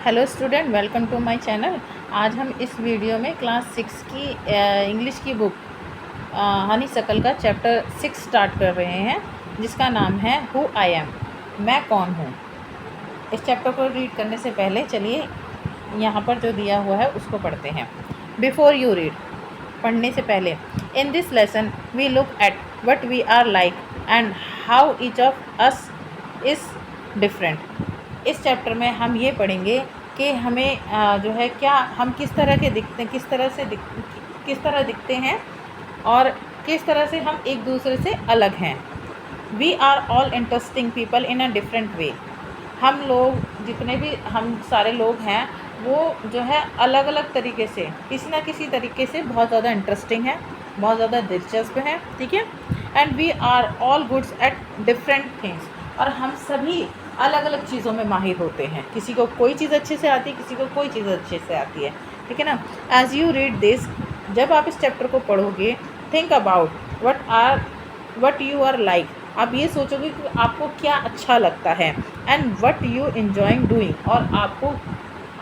Hello student, welcome to my channel. आज हम इस वीडियो में क्लास 6 की इंग्लिश की बुक हनीसकल का चैप्टर 6 स्टार्ट कर रहे हैं, जिसका नाम है हु आई एम, मैं कौन हूँ। इस चैप्टर को रीड करने से पहले चलिए यहाँ पर जो दिया हुआ है उसको पढ़ते हैं। बिफोर यू रीड, पढ़ने से पहले, in this lesson we look at what we are like and how each of us is different. इस चैप्टर में हम ये पढ़ेंगे कि हमें जो है क्या हम किस तरह के दिखते हैं, किस तरह दिखते हैं और किस तरह से हम एक दूसरे से अलग हैं। We are all interesting people in a different way. हम लोग जितने भी हम सारे लोग हैं वो जो है अलग अलग तरीके से, किसी ना किसी तरीके से बहुत ज़्यादा इंटरेस्टिंग है, बहुत ज़्यादा दिलचस्प है, ठीक है। And we are all goods at different things, और हम सभी अलग अलग चीज़ों में माहिर होते हैं। किसी को कोई चीज़ अच्छे से आती है, किसी को कोई चीज़ अच्छे से आती है, ठीक है ना। एज यू रीड दिस, जब आप इस चैप्टर को पढ़ोगे, think about what you are like. आप ये सोचोगे कि आपको क्या अच्छा लगता है, and what you enjoying doing, और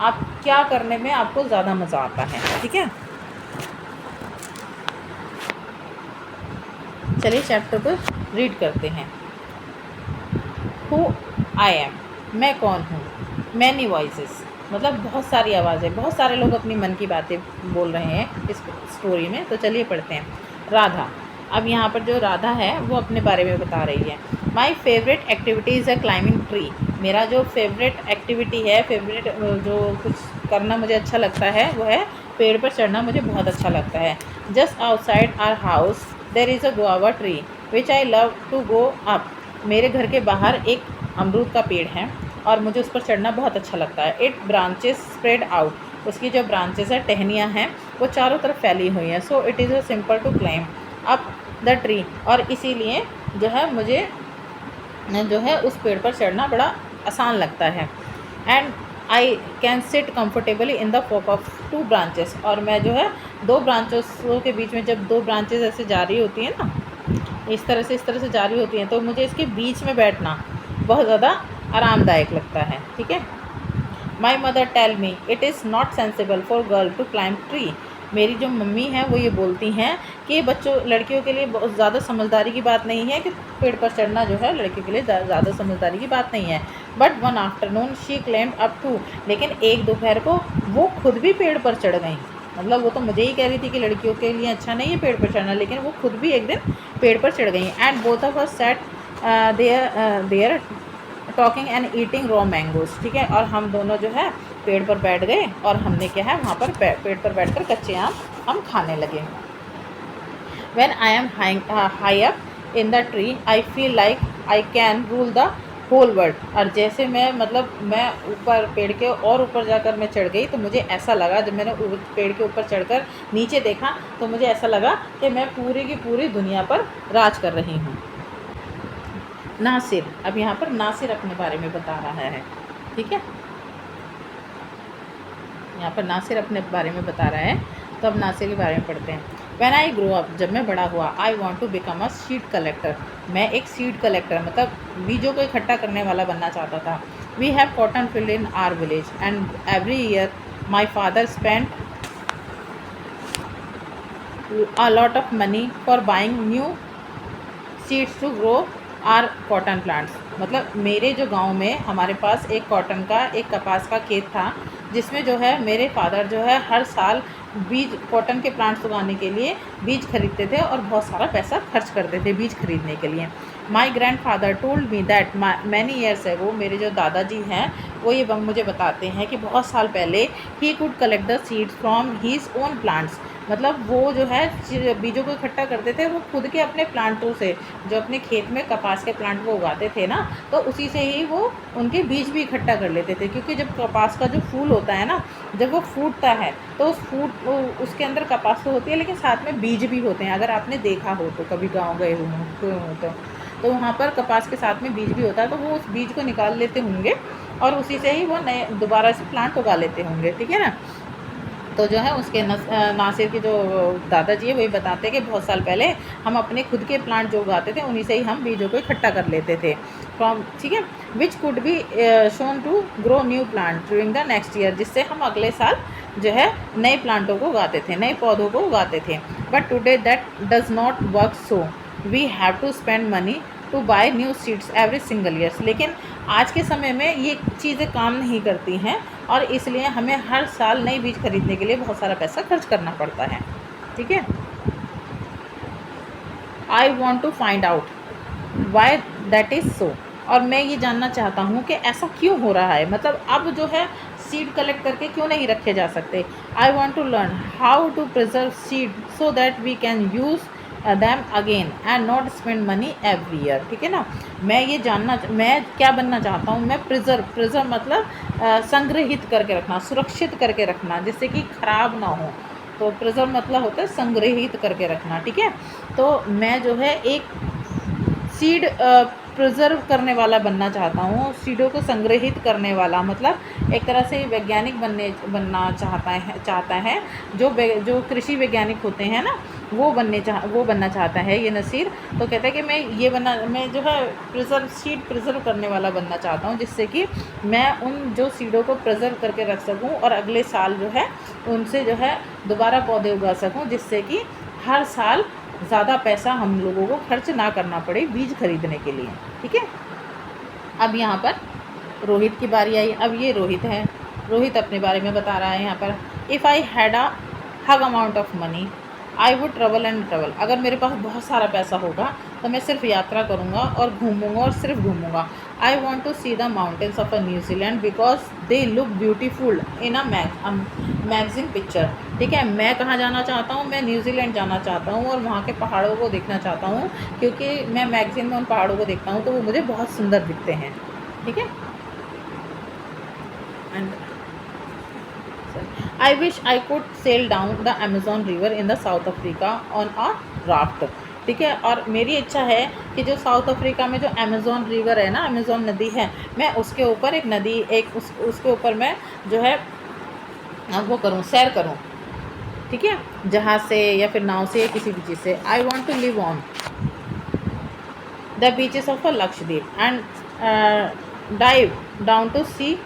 आप क्या करने में आपको ज़्यादा मज़ा आता है, ठीक है। चलिए चैप्टर को रीड करते हैं। हु आई एम, मैं कौन हूँ। मैनी वॉइसेस, मतलब बहुत सारी आवाज़ें, बहुत सारे लोग अपनी मन की बातें बोल रहे हैं इस स्टोरी में। तो चलिए पढ़ते हैं। राधा, अब यहाँ पर जो राधा है वो अपने बारे में बता रही है। My favourite activity is a climbing tree. मेरा जो फेवरेट एक्टिविटी है, फेवरेट जो कुछ करना मुझे अच्छा लगता है वो है पेड़ पर चढ़ना, मुझे बहुत अच्छा लगता है। Just outside our house there is a guava tree which I love to go up. मेरे घर के बाहर एक अमरूद का पेड़ है और मुझे उस पर चढ़ना बहुत अच्छा लगता है। इट ब्रांचेस स्प्रेड आउट, उसकी जो ब्रांचेस है, टहनियाँ हैं, वो चारों तरफ फैली हुई हैं। So it is a simple to climb up the tree, और इसीलिए जो है मुझे जो है उस पेड़ पर चढ़ना बड़ा आसान लगता है। And I can sit comfortably in the fork of two branches, और मैं जो है दो ब्रांचों के बीच में, जब दो ब्रांचेस ऐसे जा रही होती हैं ना, इस तरह से जा रही होती हैं, तो मुझे इसके बीच में बैठना बहुत ज़्यादा आरामदायक लगता है, ठीक है। My mother tell me it is not sensible for girl to climb tree. मेरी जो मम्मी हैं वो ये बोलती हैं कि लड़कियों के लिए बहुत ज़्यादा समझदारी की बात नहीं है कि पेड़ पर चढ़ना जो है लड़कियों के लिए ज़्यादा समझदारी की बात नहीं है। But one afternoon she climbed up too, लेकिन एक दोपहर को वो खुद भी पेड़ पर चढ़ गई। मतलब वो तो मुझे ही कह रही थी कि लड़कियों के लिए अच्छा नहीं है पेड़ पर चढ़ना, लेकिन वो खुद भी एक दिन पेड़ पर चढ़ गई। And both of us sat there talking and eating raw mangoes, ठीक है। और हम दोनों जो है पेड़ पर बैठ गए और हमने क्या है वहाँ पर पेड़ पर बैठकर कच्चे आम हम खाने लगे। When I am high up in the tree, I feel like I can rule the whole world। और जैसे मैं ऊपर पेड़ के और ऊपर जाकर मैं चढ़ गई, तो मुझे ऐसा लगा, जब मैंने पेड़ के ऊपर चढ़कर नीचे देखा तो मुझे ऐसा लगा कि मैं पूरी की पूरी दुनिया पर राज कर रही हूँ। नासिर, अब यहाँ पर नासिर अपने बारे में बता रहा है, ठीक है। यहाँ पर नासिर अपने बारे में बता रहा है, तो अब नासिर के बारे में पढ़ते हैं। व्हेन आई ग्रो अप, जब मैं बड़ा हुआ, I want to become a seed collector. मैं एक सीड कलेक्टर, मतलब बीजों को इकट्ठा करने वाला बनना चाहता था। We have cotton field in our village and every year my father spend a lot of money for buying new seeds to grow our cotton plants। मतलब मेरे जो गांव में हमारे पास एक कपास का खेत था, जिसमें जो है मेरे फादर जो है हर साल बीज, कॉटन के प्लांट्स उगाने के लिए बीज खरीदते थे और बहुत सारा पैसा खर्च करते थे बीज खरीदने के लिए। My grand father told me that many years है, वो मेरे जो दादाजी हैं वो ये मुझे बताते हैं कि बहुत साल पहले ही could collect the seeds from his own plants. मतलब वो जो है बीजों को इकट्ठा करते थे, वो खुद के अपने प्लांटों से, जो अपने खेत में कपास के प्लांट वो उगाते थे ना, तो उसी से ही वो उनके बीज भी इकट्ठा कर लेते थे। क्योंकि जब कपास का जो फूल होता है ना, जब वो फूटता है तो उसके अंदर कपास तो होती है, लेकिन साथ में बीज भी होते हैं। अगर आपने देखा हो तो, कभी गाँव गए हो तो वहाँ पर कपास के साथ में बीज भी होता है, तो वो उस बीज को निकाल लेते होंगे और उसी से ही वो नए दोबारा से प्लांट उगा लेते होंगे, ठीक है ना। तो जो है उसके नासिर के जो दादाजी है वही बताते हैं कि बहुत साल पहले हम अपने खुद के प्लांट जो उगाते थे उन्हीं से ही हम बीजों को इकट्ठा कर लेते थे फ्रॉम, ठीक है, which could be sown to grow new plant during the next year, जिससे हम अगले साल जो है नए प्लांटों को उगाते थे, नए पौधों को उगाते थे। But today that does not work, so we have to spend money to buy new seeds every single years. लेकिन आज के समय में ये चीज़ें काम नहीं करती हैं और इसलिए हमें हर साल नई बीज खरीदने के लिए बहुत सारा पैसा खर्च करना पड़ता है, ठीक है। I want to find out why that is so, और मैं ये जानना चाहता हूँ कि ऐसा क्यों हो रहा है, मतलब अब जो है सीड कलेक्ट करके क्यों नहीं रखे जा सकते। I want to learn how to preserve seed so that we can use them again and not spend money every year, ठीक है ना। मैं क्या बनना चाहता हूँ, मैं प्रिजर्व मतलब संग्रहित करके रखना, सुरक्षित करके रखना, जिससे कि ख़राब ना हो। तो प्रिजर्व मतलब होता है संग्रहित करके रखना, ठीक है। तो मैं जो है एक सीड प्रिजर्व करने वाला बनना चाहता हूँ, सीडों को संग्रहित करने वाला, मतलब एक तरह से वैज्ञानिक बनना चाहता है जो कृषि वैज्ञानिक होते हैं ना, वो बनना चाहता है ये नसीर। तो कहता है कि मैं जो है सीड प्रिजर्व करने वाला बनना चाहता हूँ, जिससे कि मैं उन जो सीडों को प्रिजर्व करके रख सकूँ और अगले साल जो है उनसे जो है दोबारा पौधे उगा सकूँ, जिससे कि हर साल ज़्यादा पैसा हम लोगों को खर्च ना करना पड़े बीज खरीदने के लिए, ठीक है। अब यहाँ पर रोहित की बारी आई। अब ये रोहित है, रोहित अपने बारे में बता रहा है यहाँ पर। If I had a hug amount of money I would travel and travel, अगर मेरे पास बहुत सारा पैसा होगा तो मैं सिर्फ यात्रा करूँगा और घूमूंगा और सिर्फ घूमूंगा। I want to see the mountains of a New Zealand because they look beautiful in a magazine picture, ठीक है। मैं कहाँ जाना चाहता हूँ, मैं न्यूजीलैंड जाना चाहता हूँ और वहाँ के पहाड़ों को देखना चाहता हूँ, क्योंकि मैं मैगजीन में उन पहाड़ों को देखता हूँ तो वो मुझे बहुत सुंदर दिखते हैं, ठीक है। And I wish I could sail down the Amazon river in the South Africa on a raft, ठीक है। और मेरी इच्छा है कि जो साउथ अफ्रीका में जो अमेज़ॉन रिवर है ना, अमेज़ॉन नदी है, मैं उसके ऊपर उसके ऊपर मैं जो है वो करूँ, सैर करूँ, ठीक है, जहाज़ से या फिर नाव से या किसी भी चीज़ से। I want to live on the beaches of a Lakshadweep and dive down to see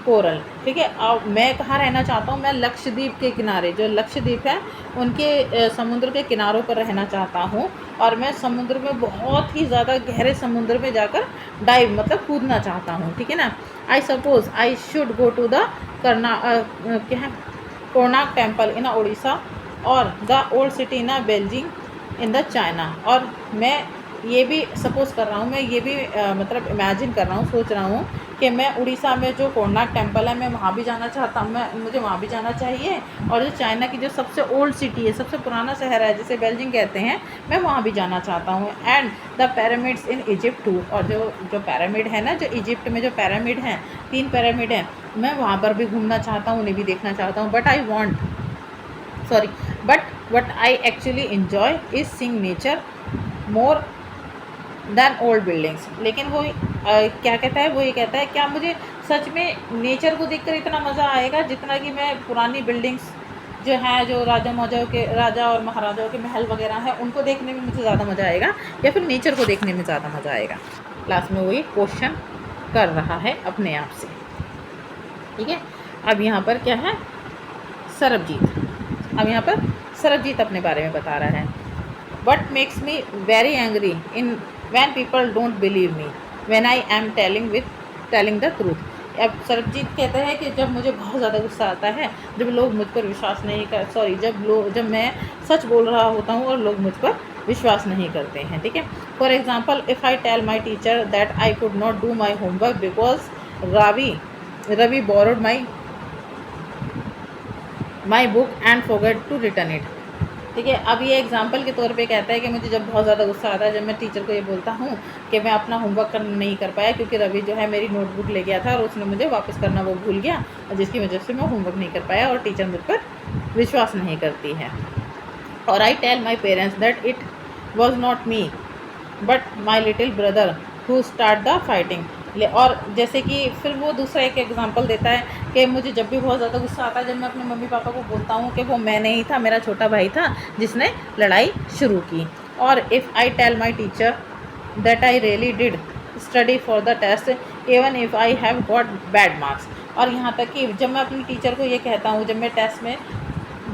coral, ठीक है। अब मैं कहाँ रहना चाहता हूँ, मैं लक्षद्वीप के किनारे, जो लक्षद्वीप है उनके समुद्र के किनारों पर रहना चाहता हूँ, और मैं समुद्र में बहुत ही ज़्यादा गहरे समुद्र में जाकर डाइव मतलब कूदना चाहता हूँ, ठीक है ना। I suppose I should go to the क्या है कोणार्क टेम्पल इन उड़ीसा और the old city in Beijing in the China. और मैं ये भी सपोज़ कर रहा हूँ, मैं ये भी मतलब इमेजिन कर रहा हूँ, सोच रहा हूँ कि मैं उड़ीसा में जो कोणार्क टेम्पल है मैं वहाँ भी जाना चाहता हूँ, मुझे वहाँ भी जाना चाहिए। और जो चाइना की जो सबसे ओल्ड सिटी है, सबसे पुराना शहर है जिसे बेल्जिंग कहते हैं, मैं वहाँ भी जाना चाहता हूँ। And the pyramids in Egypt too, और जो पैरामिड है ना, जो इजिप्ट में जो पैरामिड हैं, 3 पैरामिड हैं, मैं वहाँ पर भी घूमना चाहता हूँ, उन्हें भी देखना चाहता हूँ। But what I actually enjoy is seeing nature more than old buildings. लेकिन वो क्या कहता है, वो ये कहता है क्या मुझे सच में नेचर को देखकर इतना मज़ा आएगा जितना कि मैं पुरानी बिल्डिंग्स जो हैं, जो राजा और महाराजाओं के महल वगैरह हैं, उनको देखने में मुझे ज़्यादा मज़ा आएगा या फिर नेचर को देखने में ज़्यादा मज़ा आएगा। क्लास में वो ये क्वेश्चन कर रहा है अपने आप से, ठीक है। अब यहाँ पर क्या है, सरबजीत अपने बारे में बता रहा है। What makes me very angry when people don't believe me when I am telling the truth। अब सरबजीत कहता है कि जब मुझे बहुत ज़्यादा गुस्सा आता है, जब लोग मुझ पर विश्वास नहीं कर जब मैं सच बोल रहा होता हूँ और लोग मुझ पर विश्वास नहीं करते हैं, ठीक है। For example, if I tell my teacher that I could not do my homework because Ravi borrowed my book and forget to return it, ठीक है। अब ये एग्जाम्पल के तौर पे कहता है कि मुझे जब बहुत ज़्यादा गुस्सा आता है, जब मैं टीचर को ये बोलता हूँ कि मैं अपना होमवर्क नहीं कर पाया क्योंकि रवि जो है मेरी नोटबुक ले गया था और उसने मुझे वापस करना वो भूल गया, और जिसकी वजह से मैं होमवर्क नहीं कर पाया और टीचर मुझ पर विश्वास नहीं करती है। और I tell my parents that it was not me but my little brother who start the fighting. और जैसे कि फिर वो दूसरा एक एग्जांपल देता है कि मुझे जब भी बहुत ज़्यादा गुस्सा आता है, जब मैं अपने मम्मी पापा को बोलता हूँ कि वो मैं नहीं था, मेरा छोटा भाई था जिसने लड़ाई शुरू की। और if I tell my teacher that I really did study for the test even if I have got bad marks. और यहाँ तक कि जब मैं अपनी टीचर को ये कहता हूँ, जब मैं टेस्ट में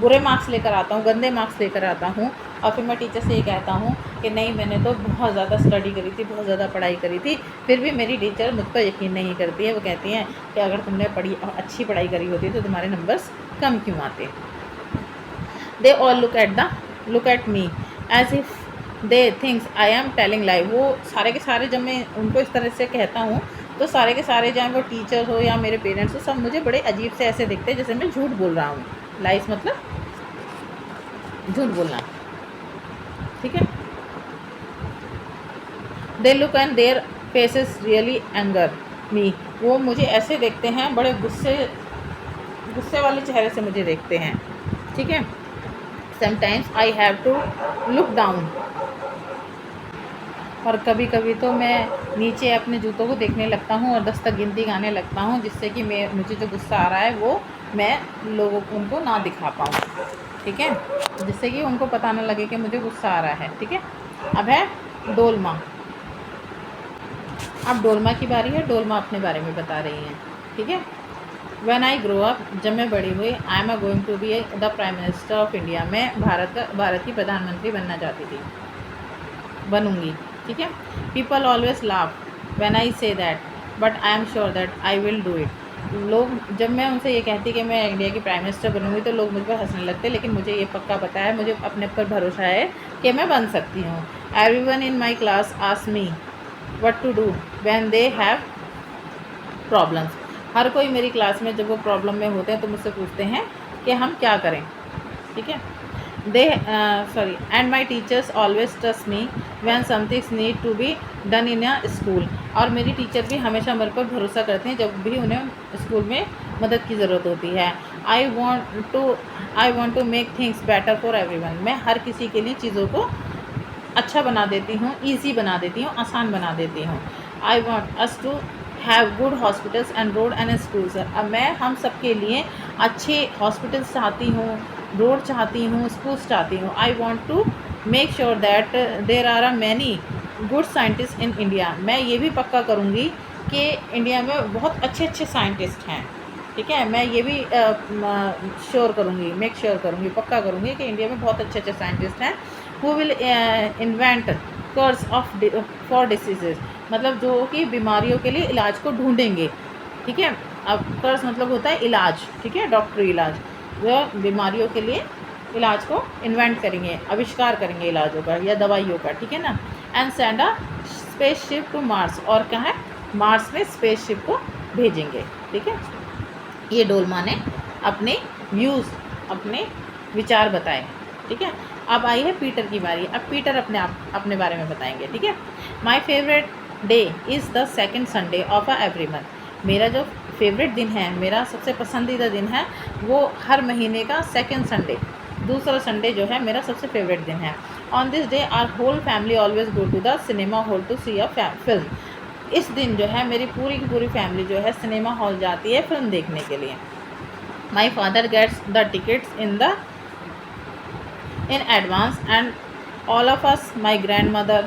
बुरे मार्क्स लेकर आता हूँ, गंदे मार्क्स लेकर आता हूँ, और फिर मैं टीचर से ये कहता हूँ कि नहीं मैंने तो बहुत ज़्यादा स्टडी करी थी, बहुत ज़्यादा पढ़ाई करी थी, फिर भी मेरी टीचर मुझ पर यकीन नहीं करती है। वो कहती हैं कि अगर तुमने अच्छी पढ़ाई करी होती तो तुम्हारे नंबर्स कम क्यों आते। They all look at me as if they thinks I am telling lie. वो सारे के सारे जब मैं उनको इस तरह से कहता हूँ तो सारे के सारे, चाहे वो टीचर हो या मेरे पेरेंट्स हो, सब मुझे बड़े अजीब से ऐसे दिखते हैं जैसे मैं झूठ बोल रहा हूँ। लाइस मतलब झूठ बोलना, ठीक है। They look and their faces really anger me. वो मुझे ऐसे देखते हैं, बड़े गुस्से वाले चेहरे से मुझे देखते हैं, ठीक है। Sometimes I have to look down. और कभी कभी तो मैं नीचे अपने जूतों को देखने लगता हूँ और 10 तक गिनती गाने लगता हूँ, जिससे कि मुझे जो गुस्सा आ रहा है वो मैं लोगों को उनको ना दिखा पाऊँ, ठीक है, जिससे कि उनको पता ना लगे कि मुझे गुस्सा आ रहा है, ठीक है। अब है डोलमा। अब डोलमा की बारी है। डोलमा अपने बारे में बता रही हैं, ठीक है। व्हेन आई ग्रो अप, जब मैं बड़ी हुई, I am going to be the prime minister of India. मैं भारत की प्रधानमंत्री बनना चाहती थी, बनूंगी, ठीक है। People always laugh when I say that but I am sure that I will do it. लोग, जब मैं उनसे ये कहती कि मैं इंडिया की प्राइम मिनिस्टर बनूंगी तो लोग मुझ पर हंसने लगते, लेकिन मुझे ये पक्का पता है, मुझे अपने पर भरोसा है कि मैं बन सकती हूँ। Everyone in my class ask me what to do when they have problems. हर कोई मेरी क्लास में जब वो प्रॉब्लम में होते हैं तो मुझसे पूछते हैं कि हम क्या करें, ठीक है। And my teachers always trust me when somethings need to be done in a school. और मेरी टीचर भी हमेशा मेरे पर भरोसा करते हैं जब भी उन्हें स्कूल में मदद की ज़रूरत होती है। I want to make things better for everyone. मैं हर किसी के लिए चीज़ों को अच्छा बना देती हूँ, ईजी बना देती हूँ, आसान बना देती हूँ। I want us to have good hospitals and road and schools. अब मैं हम सब के लिए अच्छे हॉस्पिटल्स चाहती हूँ, रोड चाहती हूँ, स्कूल्स चाहती हूँ। I want to make sure that there are many good scientist in India. मैं ये भी पक्का करूँगी कि इंडिया में बहुत अच्छे अच्छे साइंटिस्ट हैं, ठीक है। मैं ये भी श्योर करूँगी, मेक श्योर करूँगी, पक्का करूँगी कि इंडिया में बहुत अच्छे अच्छे साइंटिस्ट हैं who will invent cures for diseases. मतलब जो कि बीमारियों के लिए इलाज को ढूंढेंगे, ठीक है। अब कर्स मतलब होता है इलाज, ठीक है, डॉक्टरी इलाज। जो बीमारियों के लिए इलाज को इन्वेंट करेंगे, आविष्कार करेंगे इलाजों का या दवाइयों का, ठीक है ना। And send a spaceship to Mars. और क्या है, मार्स में स्पेसशिप को भेजेंगे, ठीक है। ये डोलमा ने अपने व्यूज़, अपने विचार बताए, ठीक है। अब आई है पीटर की बारी। अब पीटर अपने बारे में बताएंगे, ठीक है। My favourite day is the second Sunday off every month. मेरा जो फेवरेट दिन है, मेरा सबसे पसंदीदा दिन है, वो हर महीने का सेकेंड संडे, दूसरा संडे जो है मेरा सबसे फेवरेट दिन है। On this day our whole family always go to the cinema hall to see a film. इस दिन जो है मेरी पूरी की पूरी फैमिली जो है सिनेमा हॉल जाती है फिल्म देखने के लिए। My father gets the tickets in advance and all of us, my grandmother,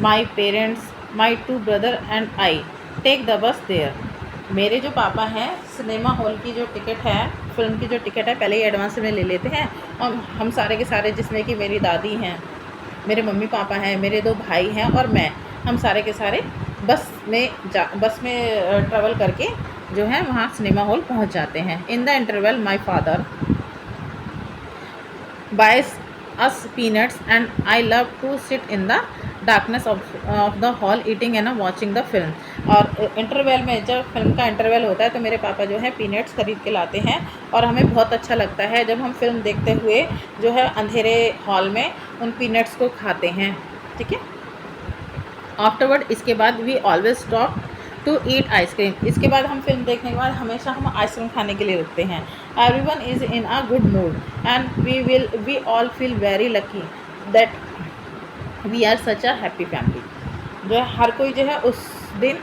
my parents, my two brother and I take the bus there। मेरे जो पापा हैं सिनेमा हॉल की जो टिकट है, फिल्म की जो टिकट है, पहले ही एडवांस में ले लेते हैं। और हम सारे के सारे, जिसमें कि मेरी दादी हैं, मेरे मम्मी पापा हैं, मेरे 2 भाई हैं और मैं, हम सारे के सारे बस में ट्रैवल करके जो है वहाँ सिनेमा हॉल पहुँच जाते हैं। In the interval my father buys us peanuts and I love to sit in the darkness of the hall eating and watching the film। और इंटरवल में, जब फिल्म का इंटरवल होता है तो मेरे पापा जो है पीनट्स खरीद के लाते हैं और हमें बहुत अच्छा लगता है जब हम फिल्म देखते हुए जो है अंधेरे हॉल में उन पीनट्स को खाते हैं, ठीक है। आफ्टरवर्ड, इसके बाद we always stop to eat ice cream. इसके बाद हम फिल्म देखने के बाद हमेशा हम आइसक्रीम खाने के लिए रुकते हैं। Everyone is in a good mood and we all feel very lucky that we are such a happy family. जो है हर कोई जो है उस दिन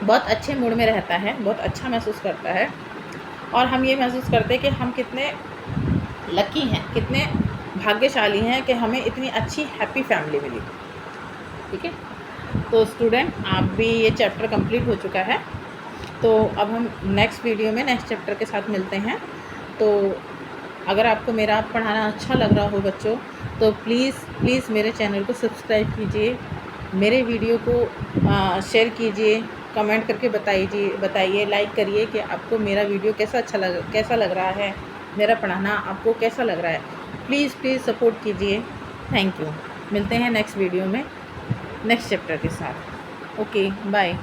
बहुत अच्छे मूड में रहता है, बहुत अच्छा महसूस करता है। और हम ये महसूस करते हैं कि हम कितने लकी हैं, कितने भाग्यशाली हैं कि हमें इतनी अच्छी हैप्पी फैमिली मिली। ठीक है, तो स्टूडेंट आप भी ये चैप्टर कंप्लीट हो चुका है। तो अब हम नेक्स्ट वीडियो में नेक्स्ट चैप्टर के साथ मिलते हैं। तो अगर आपको मेरा पढ़ाना अच्छा लग रहा हो बच्चों, तो प्लीज़ मेरे चैनल को सब्सक्राइब कीजिए, मेरे वीडियो को शेयर कीजिए, कमेंट करके बताइए, लाइक करिए कि आपको मेरा वीडियो कैसा लग रहा है, मेरा पढ़ाना आपको कैसा लग रहा है। प्लीज़ सपोर्ट कीजिए। Thank you. मिलते हैं नेक्स्ट वीडियो में नेक्स्ट चैप्टर के साथ। Okay, bye.